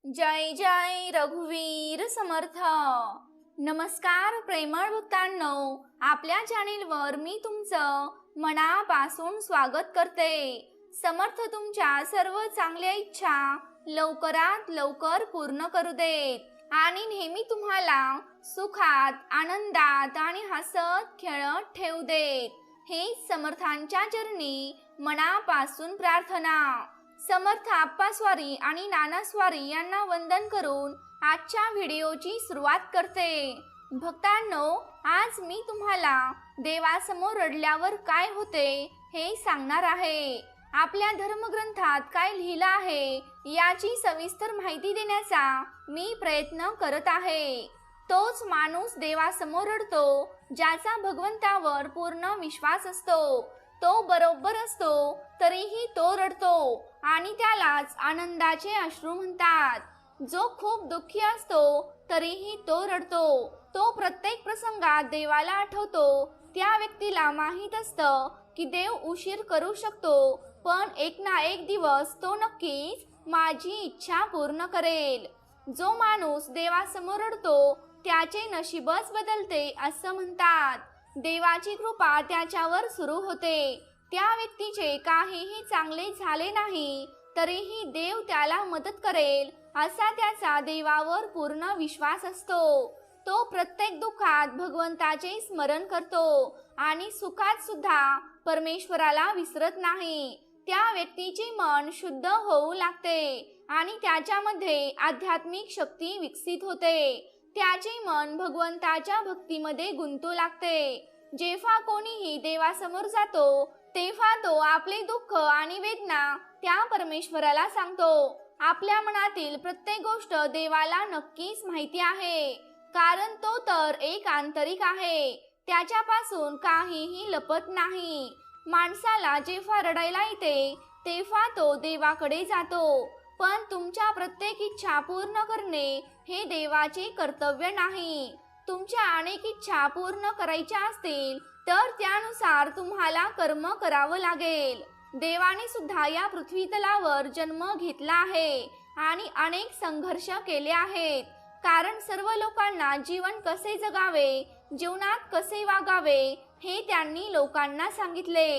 जय जय रघुवीर समर्थ। नमस्कार प्रेमळ भक्तांनो, आपल्या चॅनेलवर मी तुमचं मनापासून स्वागत करते। समर्थ तुमच्या सर्व चांगल्या इच्छा लवकरात लवकर पूर्ण करू देत आणि नेहमी तुम्हाला सुखात, आनंदात आणि हसत खेळत ठेवू देत, हे समर्थांच्या चरणी मनापासून प्रार्थना। समर्थ आप्पा स्वारी आणि नाना स्वारी यांना वंदन करून आजच्या व्हिडिओची सुरुवात करते। भक्तांनो, आज मी तुम्हाला देवासमोर रडल्यावर काय होते हे सांगणार आहे। आपल्या धर्मग्रंथात काय लिहिलं आहे याची सविस्तर माहिती देण्याचा मी प्रयत्न करत आहे। तोच माणूस देवासमोर रडतो ज्याचा भगवंतावर पूर्ण विश्वास असतो। तो बरोबर असतो तरीही तो रडतो आणि त्यालाच आनंदाचे अश्रू म्हणतात। जो खूप दुःखी असतो तरीही तो रडतो। तो प्रत्येक प्रसंगात देवाला आठवतो। त्या व्यक्तीला माहीत असतं की देव उशीर करू शकतो, पण एक ना एक दिवस तो नक्कीच माझी इच्छा पूर्ण करेल। जो माणूस देवासमोर रडतो त्याचे नशीबच बदलते असं म्हणतात। देवाची कृपा त्याच्यावर सुरू होते। त्या व्यक्तीचे काहीही चांगले झाले नाही तरीही देव त्याला मदत करेल असा त्याचा देवावर पूर्ण विश्वास असतो। तो प्रत्येक दुःखात भगवंताचे स्मरण करतो आणि सुखात सुद्धा परमेश्वराला विसरत नाही। त्या व्यक्तीचे मन शुद्ध होऊ लागते आणि त्याच्यामध्ये आध्यात्मिक शक्ती विकसित होते। त्याचे मन भगवंताच्या भक्तीमध्ये गुंतू लागते। जेव्हा कोणीही देवासमोर जातो तेव्हा तो आपले दुःख आणि वेदना त्या परमेश्वराला सांगतो। आपल्या मनातील प्रत्येक गोष्ट देवाला नक्कीच माहिती आहे, कारण तो तर एक आंतरिक आहे। त्याच्यापासून काहीही लपत नाही। माणसाला जेव्हा रडायला येते तेव्हा तो देवाकडे जातो, पण तुमच्या प्रत्येक इच्छा पूर्ण करणे हे देवाचे कर्तव्य नाही। तुमच्या अनेक इच्छा पूर्ण करायच्या असतील तर त्यानुसार तुम्हाला कर्म करावं लागेल। देवाने सुद्धा या पृथ्वी तलावर जन्म घेतला आहे आणि अनेक संघर्ष केले आहेत, कारण सर्व लोकांना जीवन कसे जगावे, जीवनात कसे वागावे हे त्यांनी लोकांना सांगितले।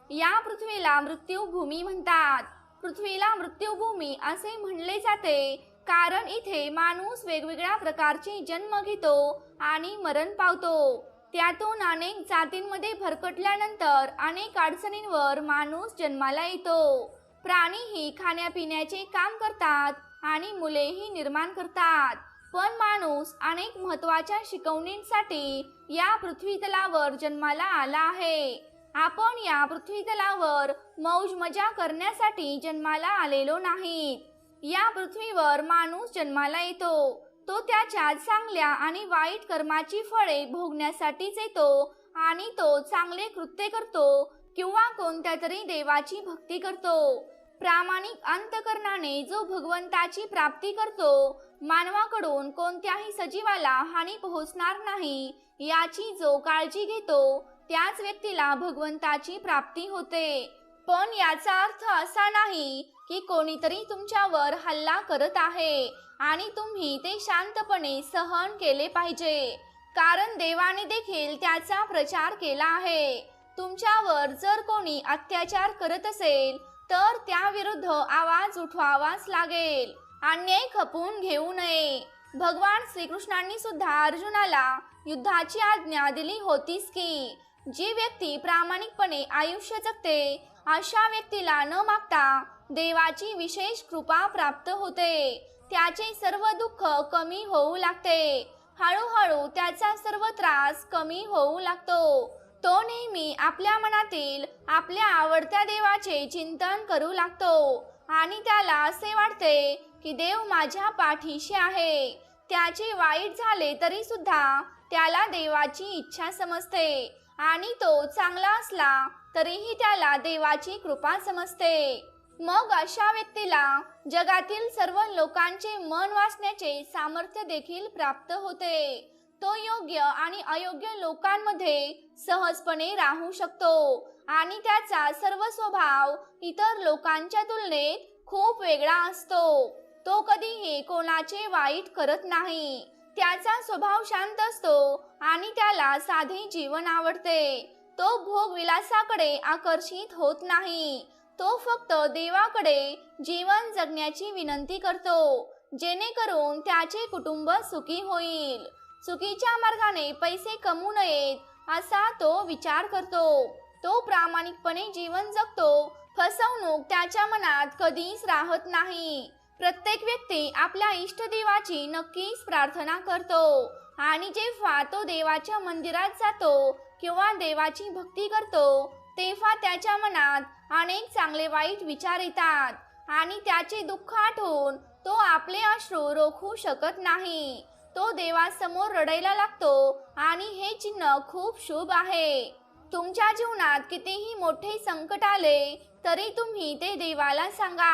या पृथ्वीला मृत्यूभूमी म्हणतात। पृथ्वीला मृत्यूभूमी असे म्हणले जाते कारण इथे माणूस वेगवेगळ्या प्रकारचे जन्म घेतो आणि मरण पावतो। त्यातून अनेक जातींमध्ये भरकटल्यानंतर अनेक अडचणींवर माणूस जन्माला येतो। प्राणीही खाण्यापिण्याचे काम करतात आणि मुलेही निर्माण करतात, पण माणूस अनेक महत्त्वाच्या शिकवणींसाठी या पृथ्वी तलावर जन्माला आला आहे। आपण या पृथ्वी तलावर मौज मजा करण्यासाठी जन्माला आलेलो नाहीत। या पृथ्वीवर माणूस जन्माला येतो तो त्याच्या चांगल्या आणि वाईट कर्माची फळे भोगण्यासाठीच येतो आणि तो चांगले कृत्य करतो किंवा कोणत्या तरी देवाची भक्ती करतो। प्रामाणिक अंतकरणाने जो भगवंताची प्राप्ती करतो, मानवाकडून कोणत्याही सजीवाला हानी पोहोचणार नाही याची जो काळजी घेतो, त्याच व्यक्तीला भगवंताची प्राप्ती होते। पण याचा अर्थ असा नाही की कोणीतरी तुमच्यावर हल्ला करत आहे आणि तुम्ही ते शांतपणे सहन केले पाहिजे, कारण देवाने देखील त्याचा प्रचार केला आहे। तुमच्यावर जर कोणी अत्याचार करत असेल तर त्याविरुद्ध आवाज उठवावाच लागेल। अन्याय खपवून घेऊ नये। भगवान श्रीकृष्णांनी सुद्धा अर्जुनाला युद्धाची आज्ञा दिली होतीच की जी व्यक्ती प्रामाणिकपणे आयुष्य जगते अशा व्यक्तीला न मागता देवाची विशेष कृपा प्राप्त होते। त्याचे सर्व दुःख कमी होऊ लागते। हळूहळू त्याचा सर्व त्रास कमी होऊ लागतो। तो नेहमी आपल्या मनातील आपल्या आवडत्या देवाचे चिंतन करू लागतो आणि त्याला असे वाटते की देव माझ्या पाठीशी आहे। त्याचे वाईट झाले तरी सुद्धा त्याला देवाची इच्छा समजते आणि तो चांगला असला तरीही त्याला देवाची कृपा समजते। मग अशा व्यक्तीला जगातील सर्व लोकांचे मन वाचण्याचे सामर्थ्य देखील प्राप्त होते। तो योग्य आणि अयोग्य लोकांमध्ये सहजपणे राहू शकतो आणि त्याचा सर्व स्वभाव इतर लोकांच्या तुलनेत खूप वेगळा असतो। तो कधीही कोणाचे वाईट करत नाही. त्याचा स्वभाव शांत असतो आणि त्याला साधे जीवन आवडते. तो भोग विलासाकडे आकर्षित होत नाही. तो फक्त देवाकडे जीवन जगण्याची विनंती करतो, जेणेकरून त्याचे कुटुंब सुखी होईल. चुकीच्या मार्गाने पैसे कमवू नयेत असा तो विचार करतो. तो प्रामाणिकपणे जीवन जगतो. फसवणूक त्याच्या मनात कधीच राहत नाही. प्रत्येक व्यक्ती आपल्या इष्टदेवाची नक्कीच प्रार्थना करतो आणि जेव्हा तो देवाच्या मंदिरात जातो किंवा देवाची भक्ती करतो तेव्हा त्याच्या मनात अनेक चांगले वाईट विचार येतात आणि त्याचे दुःख आठवून तो आपले अश्रू रोखू शकत नाही. तो देवासमोर रडायला लागतो आणि हे चिन्ह खूप शुभ आहे. तुमच्या जीवनात कितीही मोठे संकट आले तरी तुम्ही ते देवाला सांगा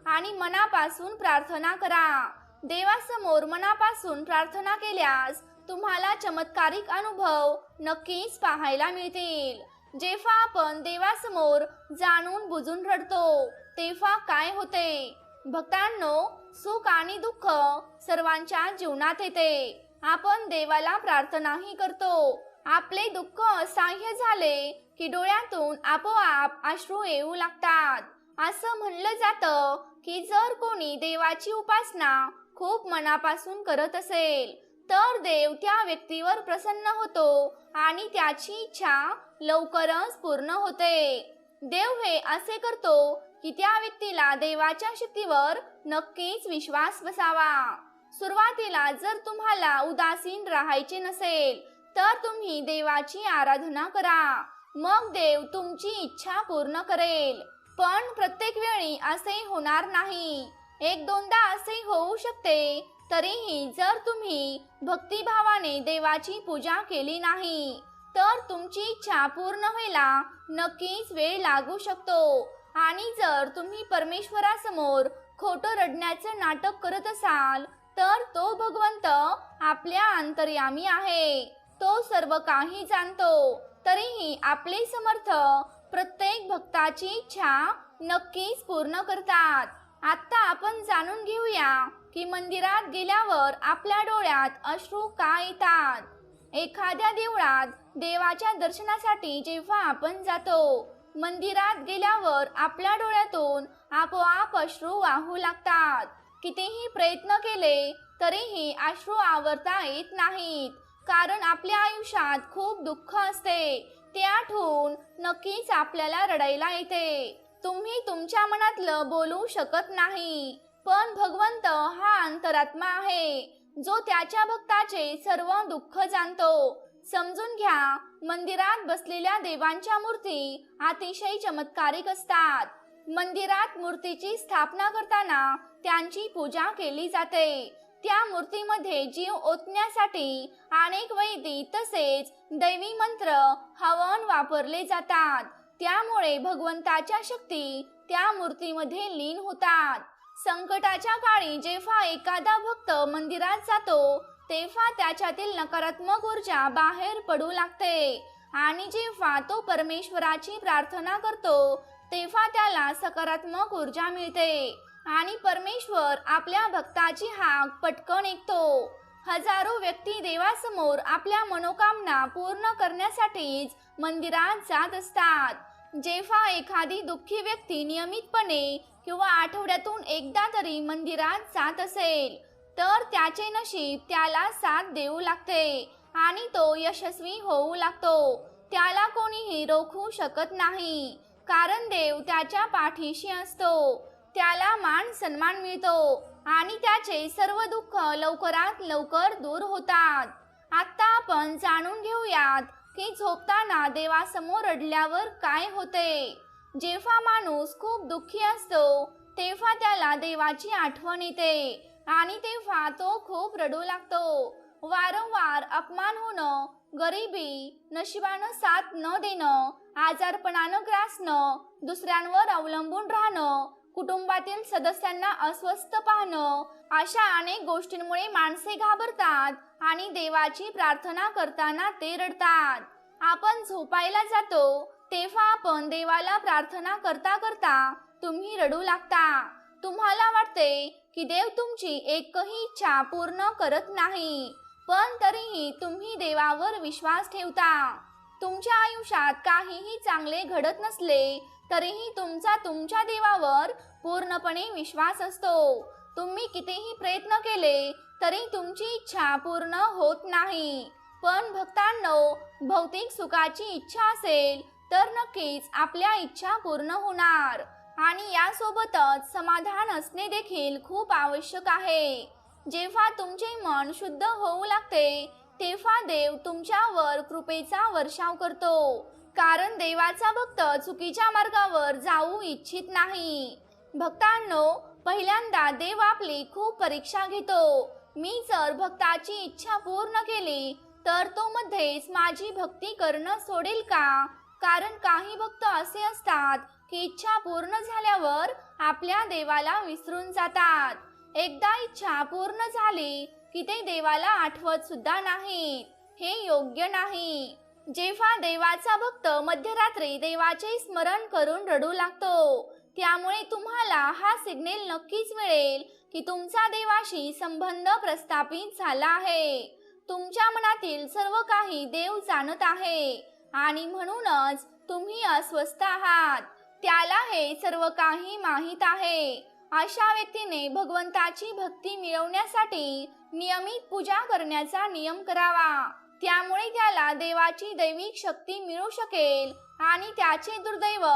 आणि मनापासून प्रार्थना करा. देवासमोर मनापासून प्रार्थना केल्यास तुम्हाला चमत्कारिक अनुभव नक्कीच पाहायला मिळतील. जेव्हा आपण देवासमोर जाणून बुजून रडतो तेव्हा काय होते? भक्तांनो, सुख आणि दुःख सर्वांच्या जीवनात येते. आपण देवाला प्रार्थनाही करतो. आपले दुःख असह्य झाले की डोळ्यातून आपोआप अश्रू येऊ लागतात. असं म्हणलं जातं की जर कोणी देवाची उपासना खूप मनापासून करत असेल तर देव त्या व्यक्तीवर प्रसन्न होतो आणि त्याची इच्छा लवकरच पूर्ण होते. देव हे असे करतो की त्या व्यक्तीला देवाच्या शक्तीवर नक्कीच विश्वास बसावा. सुरुवातीला जर तुम्हाला उदासीन राहायचे नसेल तर तुम्ही देवाची आराधना करा. मग देव तुमची इच्छा पूर्ण करेल. पण प्रत्येक वेळी असे होणार नाही. एक दोनदा असे होऊ शकते. तरीही जर तुम्ही भक्तिभावाने देवाची पूजा केली नाही तर तुमची इच्छा पूर्ण व्हायला नक्कीच वेळ लागू शकतो. आणि जर तुम्ही परमेश्वरासमोर खोटं रडण्याचं नाटक करत असाल तर तो भगवंत आपल्या अंतर्यामी आहे. तो सर्व काही जाणतो. तरीही आपले समर्थ प्रत्येक भक्ताची इच्छा नक्कीच पूर्ण करतात. आता आपण जाणून घेऊया की मंदिरात गेल्यावर आपल्या डोळ्यात अश्रू का येतात. एखाद्या देवळात देवाच्या दर्शनासाठी जेव्हा आपण जातो, मंदिरात गेल्यावर आपल्या डोळ्यातून आपोआप अश्रू वाहू लागतात. कितीही प्रयत्न केले तरीही अश्रू आवरता येत नाहीत, कारण आपल्या आयुष्यात खूप दुःख असते. ते आठवून नक्कीच आपल्याला रडायला येते. तुम्ही तुमच्या मनातलं बोलू शकत नाही, पण भगवंत हा अंतरात्मा आहे जो त्याच्या भक्ताचे सर्व दुःख जाणतो. समजून घ्या, मंदिरात बसलेल्या देवांच्या मूर्ती अतिशय चमत्कारिक असतात. मंदिरात मूर्तीची स्थापना करताना त्यांची पूजा केली जाते. त्या मूर्तीमध्ये जीव ओतण्यासाठी अनेक वैदिक तसेच दैवी मंत्र, हवन वापरले जातात. त्यामुळे भगवंताच्या शक्ती त्या मूर्तीमध्ये लीन होतात. संकटाच्या काळी जेव्हा एखादा भक्त मंदिरात जातो तेव्हा त्याच्यातील नकारात्मक ऊर्जा बाहेर पडू लागते आणि जेव्हा तो परमेश्वराची प्रार्थना करतो तेव्हा त्याला सकारात्मक ऊर्जा मिळते आणि परमेश्वर आपल्या भक्ताची हाक पटकन ऐकतो. हजारो व्यक्ती देवासमोर आपल्या मनोकामना पूर्ण करण्यासाठीच मंदिरात जात असतात. जेव्हा एखादी दुःखी व्यक्ती नियमितपणे किंवा आठवड्यातून एकदा तरी मंदिरात जात असेल तर त्याचे नशीब त्याला साथ देऊ लागते आणि तो यशस्वी होऊ लागतो. त्याला कोणीही रोखू शकत नाही, कारण देव त्याच्या पाठीशी असतो. त्याला मान सन्मान मिळतो आणि त्याचे सर्व दुःख लवकरात लवकर दूर होतात. आता आपण जाणून घेऊयात की झोपताना देवासमोर रडल्यावर काय होते. जेव्हा माणूस खूप दुःखी असतो तेव्हा त्याला देवाची आठवण येते आणि तेव्हा तो खूप रडू लागतो. वारंवार अपमान होणं, गरिबी, नशिबानं साथ न देणं, आजारपणानं ग्रासणं, दुसऱ्यांवर अवलंबून राहणं, कुटुंबातील सदस्यांना अस्वस्थ पाहणं, अशा अनेक गोष्टींमुळे माणसे घाबरतात आणि देवाची प्रार्थना करताना ते रडतात. आपण झोपायला जातो तेव्हा आपण देवाला प्रार्थना करता करता तुम्ही रडू लागता. तुम्हाला वाटते की देव तुमची एकही इच्छा पूर्ण करत नाही, पण तरीही तुम्ही देवावर विश्वास ठेवता. तुमच्या आयुष्यात काहीही चांगले घडत नसले तरीही तुमचा तुमच्या देवावर पूर्णपणे विश्वास असतो. तुम्ही कितीही प्रयत्न केले तरी तुमची इच्छा पूर्ण होत नाही. पण भक्तांनो, भौतिक सुखाची इच्छा असेल तर नक्कीच आपल्या इच्छा पूर्ण होणार. आणि यासोबतच समाधान असणे देखील खूप आवश्यक आहे. जेव्हा तुमचे मन शुद्ध होऊ लागते तेव्हा देव तुमच्यावर कृपेचा वर्षाव करतो. कारण देवाचा भक्त चुकीच्या मार्गावर जाऊ इच्छित नाही. भक्तांनो, पहिल्यांदा देव आपली खूप परीक्षा घेतो. मी जर भक्ताची इच्छा पूर्ण केली तर तो मध्येच माझी भक्ती करणं सोडेल का? कारण काही भक्त असे असतात की इच्छा पूर्ण झाल्यावर आपल्या देवाला विसरून जातात. एकदा इच्छा पूर्ण झाली की ते देवाला आठवत सुद्धा नाहीत. हे योग्य नाही. जेव्हा देवाचा भक्त मध्यरात्री देवाचे स्मरण करून रडू लागतो, त्यामुळे तुम्हाला हा सिग्नल नक्कीच मिळेल की तुमचा देवाशी संबंध प्रस्थापित झाला आहे. तुमच्या मनातील सर्व काही देव जाणत आहे आणि म्हणूनच तुम्ही अस्वस्थ आहात. त्याला हे सर्व काही माहीत आहे. अशा व्यक्तीने भगवंताची भक्ती मिळवण्यासाठी नियमित पूजा करण्याचा नियम करावा. त्यामुळे त्याला देवाची दैविक शक्ती मिळू शकेल आणि त्याचे दुर्दैव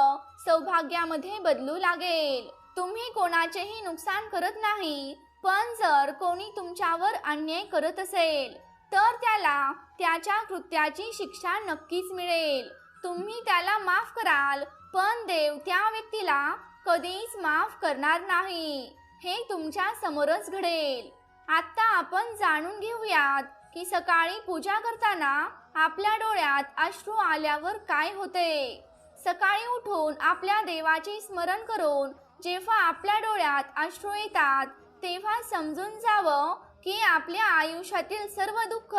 सौभाग्यामध्ये बदलू लागेल. तुम्ही कोणाचेही नुकसान करत नाही, पण जर कोणी तुमच्यावर अन्याय करत असेल तर त्याला त्याच्या कृत्याची शिक्षा नक्कीच मिळेल. तुम्ही त्याला माफ कराल, पण देव त्या व्यक्तीला कधीच माफ करणार नाही. हे तुमच्या समोरच घडेल. आता आपण जाणून घेऊयात की सकाळी पूजा करताना आपल्या डोळ्यात अश्रू आल्यावर काय होते. सकाळी उठून आपल्या देवाचे स्मरण करून जेव्हा आपल्या डोळ्यात अश्रू येतात तेव्हा समजून जावं की आपल्या आयुष्यातील सर्व दुःख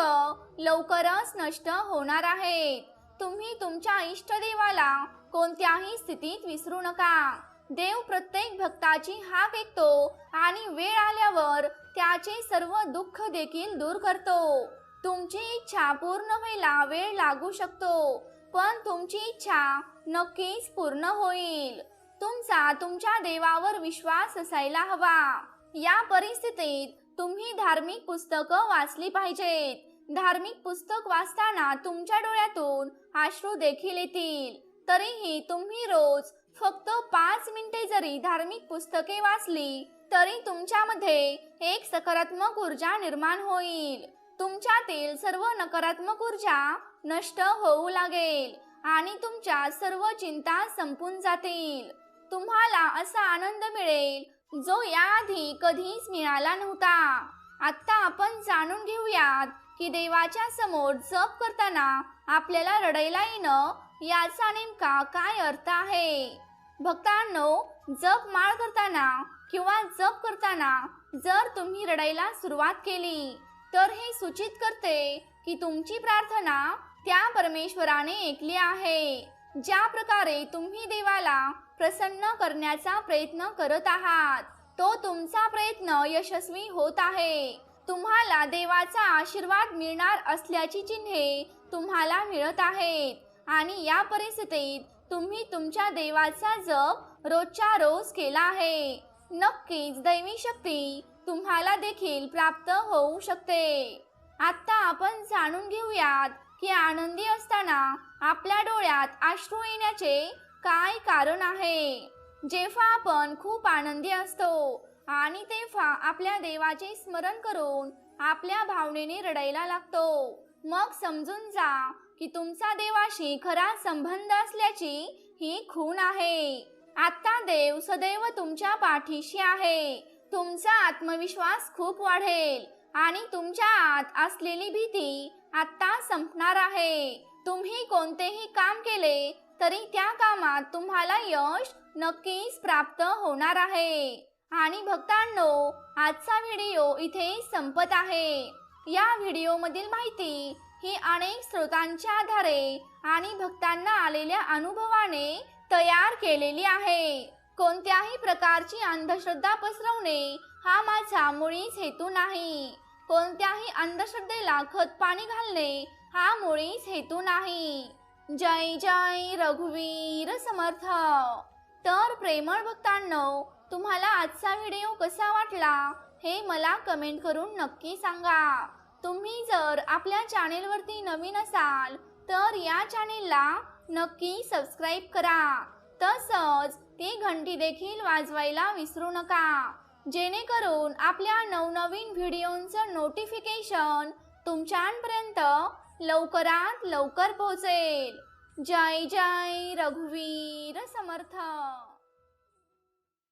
लवकरच नष्ट होणार आहेत. तुम्ही तुमच्या इष्टदेवाला कोणत्याही स्थितीत विसरू नका. देव प्रत्येक भक्ताची हाक ऐकतो आणि वेळ आल्यावर त्याचे सर्व दुःख देखील दूर करतो. तुमची इच्छा पूर्ण व्हायला वेळ लागू शकतो, पण तुमची इच्छा नक्कीच पूर्ण होईल. तुमचा तुमच्या देवावर विश्वास असायला हवा. या परिस्थितीत तुम्ही धार्मिक पुस्तकं वाचली पाहिजेत. धार्मिक पुस्तक वाचताना तुमच्या डोळ्यातून अश्रू देखील येतील. तरीही तुम्ही रोज फक्त 5 मिनिटे जरी धार्मिक पुस्तके वाचली तरी तुमच्यामध्ये एक सकारात्मक ऊर्जा निर्माण होईल. तुमच्यातील सर्व नकारात्मक ऊर्जा नष्ट होऊ लागेल आणि तुमच्या सर्व चिंता संपून जातील. तुम्हाला असा आनंद मिळेल जो याआधी कधीच मिळाला नव्हता. आता आपण जाणून घेऊयात की देवाच्या समोर जप करताना आपल्याला रडायला येणं याचा नेमका काय अर्थ आहे. भक्तांनो, जप माळ करताना किंवा जप करताना जर तुम्ही रडायला सुरुवात केली तर हे सूचित करते की तुमची प्रार्थना त्या परमेश्वराने ऐकली आहे. ज्या प्रकारे तुम्ही देवाला प्रसन्न करण्याचा प्रयत्न करत आहात तो तुमचा प्रयत्न यशस्वी होत आहे. तुम्हाला देवाचा आशीर्वाद मिळणार असल्याची चिन्हे तुम्हाला मिळत आहेत आणि या परिस्थितीत तुम्ही तुमच्या देवाचा जप रोजच्या रोज केला आहे. नक्कीच दैवी शक्ती तुम्हाला देखील प्राप्त होऊ शकते. आता आपण जाणून घेऊयात की आनंदी असताना आपल्या डोळ्यात अश्रू येण्याचे काय कारण आहे. जेव्हा आपण खूप आनंदी असतो आणि तेव्हा आपल्या देवाचे स्मरण करून आपल्या भावनेने रडायला लागतो, मग समजून जा की तुमचा देवाशी खरा संबंध असल्याची ही खूण आहे. आता देव सदैव तुमच्या पाठीशी आहे. तुमचा आत्मविश्वास खूप वाढेल आणि तुमच्या आत असलेली भीती आता संपणार आहे. तुम्ही कोणतेही काम केले तरी त्या कामात तुम्हाला यश नक्कीच प्राप्त होणार आहे. आणि भक्तांनो, आजचा व्हिडिओ इथे संपत आहे. या व्हिडिओमधील माहिती ही अनेक स्रोतांच्या आधारे आणि भक्तांना आलेल्या अनुभवाने तयार केलेली आहे. कोणत्याही प्रकारची अंधश्रद्धा पसरवणे हा माझा मुळीच हेतू नाही. कोणत्याही अंधश्रद्धेला खत पाणी घालणे हा मुळीच हेतू नाही. जय जय रघुवीर समर्थ. तर प्रेमळ भक्तांनो, तुम्हाला आजचा व्हिडिओ कसा वाटला हे मला कमेंट करून नक्की सांगा. तुम्ही जर आपल्या चॅनेलवरती नवीन असाल तर या चॅनेलला नक्की सबस्क्राईब करा. तसंच ती घंटी देखील वाजवायला विसरू नका, जेणेकरून आपल्या नवनवीन व्हिडिओंचं नोटिफिकेशन तुमच्यापर्यंत लवकरात लवकर पोहोचेल. जय जय रघुवीर समर्थ.